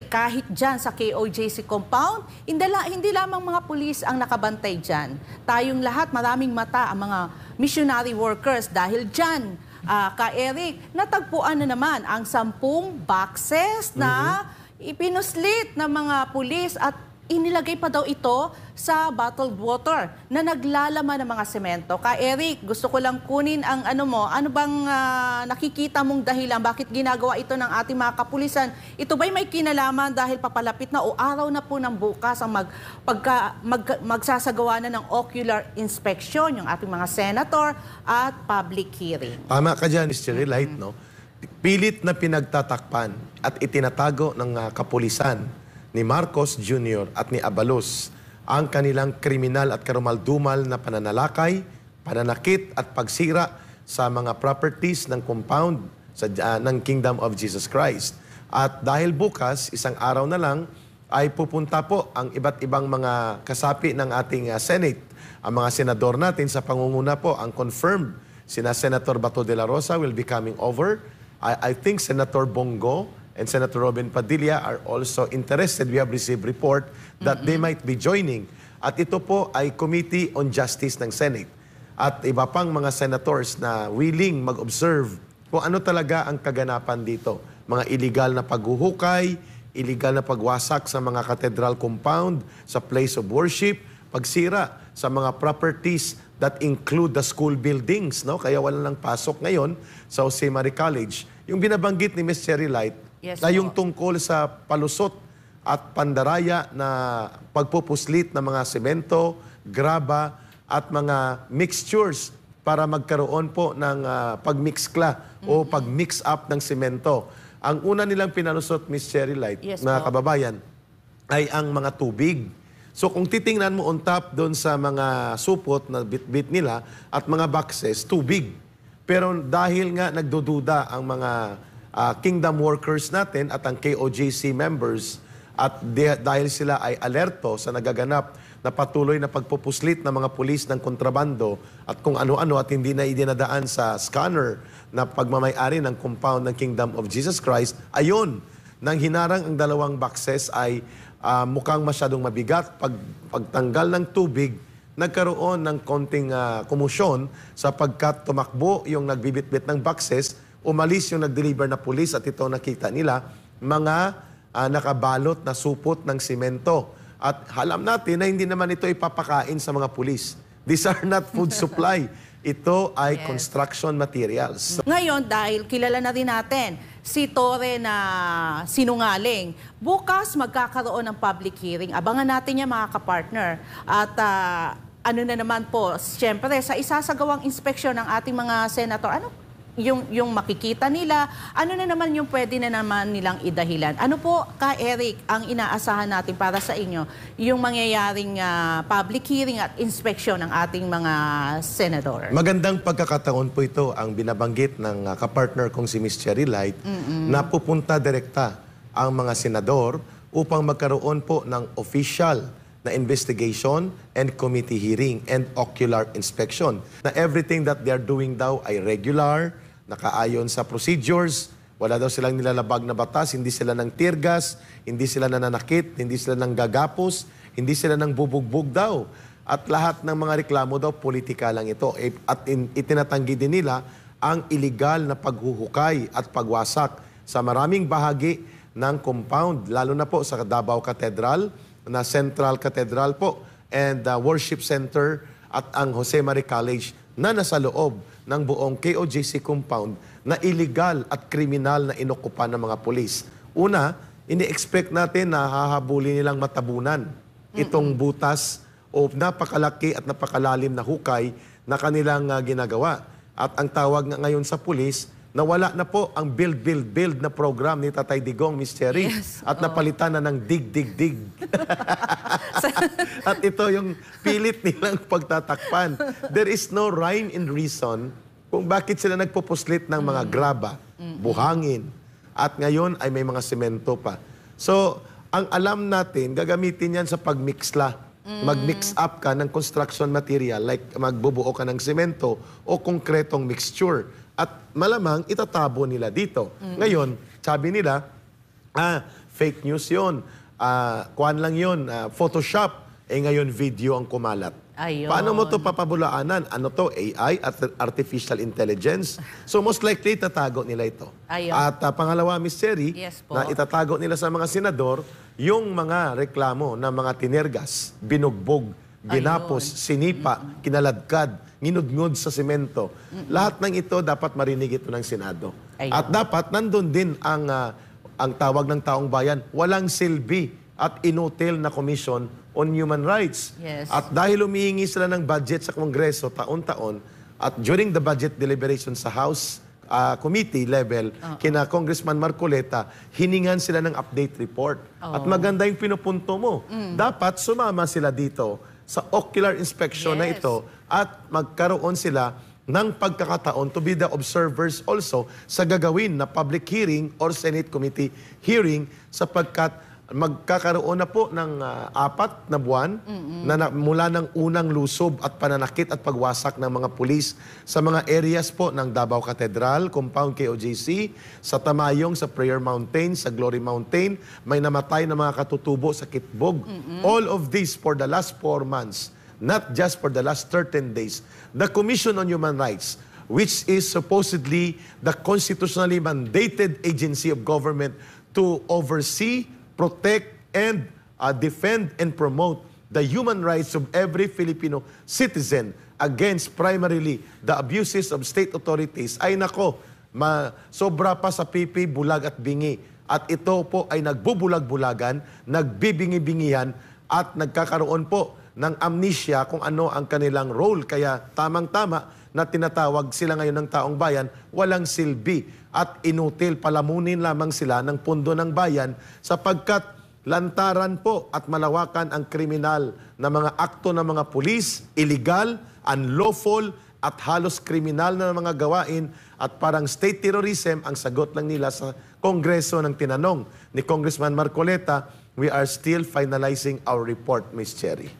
kahit dyan sa KOJC compound, hindi lamang mga pulis ang nakabantay dyan. Tayong lahat, maraming mata ang mga missionary workers dahil dyan, Ka-Eric, natagpuan na naman ang 10 boxes na ipinuslit ng mga pulis at inilagay pa daw ito sa bottled water na naglalaman ng mga semento. Ka-Eric, gusto ko lang kunin ang ano bang nakikita mong dahilan bakit ginagawa ito ng ating mga kapulisan? Ito ba'y may kinalaman dahil papalapit na o araw na po ng bukas ang magsasagawa na ng ocular inspection yung ating mga senator at public hearing? Tama ka dyan, Mr. Light, no? Pilit na pinagtatakpan at itinatago ng kapulisan ni Marcos Jr. at ni Abalos ang kanilang kriminal at karumaldumal na pananalakay, pananakit at pagsira sa mga properties ng compound ng Kingdom of Jesus Christ. At dahil bukas, isang araw na lang, ay pupunta po ang iba't ibang mga kasapi ng ating Senate. Ang mga senador natin sa pangunguna po, ang confirmed, sina Senator Bato de la Rosa will be coming over. I think Senator Bongo and Senator Robin Padilla are also interested. We have received report that they might be joining. At ito po ay Committee on Justice ng Senate. At iba pang mga senators na willing mag-observe kung ano talaga ang kaganapan dito. Mga illegal na paghuhukay, illegal na pagwasak sa mga cathedral compound, sa place of worship, pagsira sa mga properties that include the school buildings. No? Kaya wala nang pasok ngayon sa Jose Marie College. Yung binabanggit ni Ms. Cherry Light, yes, na yung tungkol sa palusot at pandaraya na pagpupuslit ng mga semento, graba at mga mixtures para magkaroon po ng pagmixkla o pagmix up ng semento. Ang una nilang pinalusot, Ms. Cherry Light, yes, mga kababayan, ay ang mga tubig. So kung titingnan mo on top doon sa mga supot na bit-bit nila at mga boxes, tubig. Pero dahil nga nagdududa ang mga kingdom workers natin at ang KOJC members at dahil sila ay alerto sa nagaganap na patuloy na pagpupuslit ng mga pulis ng kontrabando at kung ano-ano at hindi na idinadaan sa scanner na pagmamayari ng compound ng Kingdom of Jesus Christ, ayon, nang hinarang ang 2 boxes ay mukhang masyadong mabigat. Pagtanggal ng tubig, nagkaroon ng konting kumusyon sapagkat tumakbo yung nagbibitbit ng boxes. Umalis yung nag-deliver na pulis at ito nakita nila mga nakabalot na supot ng simento. At alam natin na hindi naman ito ipapakain sa mga pulis. These are not food supply. Ito ay construction materials. Ngayon, dahil kilala na rin natin si Torre na sinungaling, bukas magkakaroon ng public hearing. Abangan natin yan mga kapartner. At ano na naman po, siyempre sa isasagawang inspeksyon ng ating mga senator, yung makikita nila, ano na naman yung pwede na naman nilang idahilan. Ano po, Ka-Eric, ang inaasahan natin para sa inyo, yung mangyayaring public hearing at inspection ng ating mga senador? Magandang pagkakataon po ito ang binabanggit ng kapartner kong si Ms. Cherry Light na pupunta direkta ang mga senador upang magkaroon po ng official na investigation and committee hearing and ocular inspection. Na everything that they are doing daw ay regular, nakaayon sa procedures, wala daw silang nilalabag na batas, hindi sila ng tear gas, hindi sila nananakit, hindi sila ng gagapos, hindi sila ng bubugbog daw. At lahat ng mga reklamo daw, politika lang ito. At itinatanggi din nila ang illegal na paghuhukay at pagwasak sa maraming bahagi ng compound, lalo na po sa Davao Cathedral, na Central Cathedral po, and Worship Center at ang Jose Marie College na nasa loob ng buong KOJC compound na illegal at kriminal na inokupan ng mga pulis. Una, ini-expect natin na hahabulin nilang matabunan itong butas o napakalaki at napakalalim na hukay na kanilang ginagawa. At ang tawag nga ngayon sa pulis, nawala na po ang build na program ni Tatay Digong, Ms. Cherry. Yes, at napalitan na ng dig. At ito yung pilit nilang pagtatakpan. There is no rhyme and reason kung bakit sila nagpupuslit ng mga graba, buhangin. At ngayon ay may mga semento pa. So, ang alam natin, gagamitin yan sa pagmixla. Mag-mix up ka ng construction material, like magbubuo ka ng semento o konkretong mixture. At malamang itatabo nila dito. Ngayon, sabi nila, fake news yun. Kuan lang yun, Photoshop. Ngayon video ang kumalat. Ayun. Paano mo to papabulaanan? Ano to? AI at artificial intelligence? So most likely itatago nila ito. Ayun. At pangalawa, Miss Cherry, Yes po. na itatago nila sa mga senador yung mga reklamo ng mga tinergas, binugbog, ginapos, sinipa, kinaladkad, nginudngod sa semento. Lahat ng ito dapat marinig ito ng Senado. Ayun. At dapat nandun din ang tawag ng taong bayan, walang silbi at inutil na Commission on Human Rights. Yes. At dahil humihingi sila ng budget sa Kongreso taon-taon at during the budget deliberation sa House committee level, kina Congressman Marcoleta, hiningan sila ng update report. At maganda yung pinupunto mo. Dapat sumama sila dito sa ocular inspection na Yes. ito at magkaroon sila ng pagkakataon to be the observers also sa gagawin na public hearing or Senate committee hearing sapagkat magkakaroon na po ng 4 na buwan mula ng unang lusob at pananakit at pagwasak ng mga pulis sa mga areas po ng Davao Cathedral, Compound KOJC, sa Tamayong, sa Prayer Mountain, sa Glory Mountain, may namatay na mga katutubo sa Kitbog. All of this for the last 4 months, not just for the last 13 days. The Commission on Human Rights, which is supposedly the constitutionally mandated agency of government to oversee, protect, and defend and promote the human rights of every Filipino citizen against primarily the abuses of state authorities, ay nako, sobra pa sa pipi, bulag at bingi. At ito po ay nagbubulag-bulagan, nagbibingi-bingihan, at nagkakaroon po ng amnesia kung ano ang kanilang role. Kaya tamang-tama na tinatawag sila ngayon ng taong bayan, walang silbi at inutil, palamunin lamang sila ng pundo ng bayan sapagkat lantaran po at malawakan ang kriminal na mga akto ng mga pulis, illegal, unlawful at halos kriminal na mga gawain at parang state terrorism ang sagot lang nila sa Kongreso ng tinanong ni Congressman Marcoleta. We are still finalizing our report, Ms. Cherry.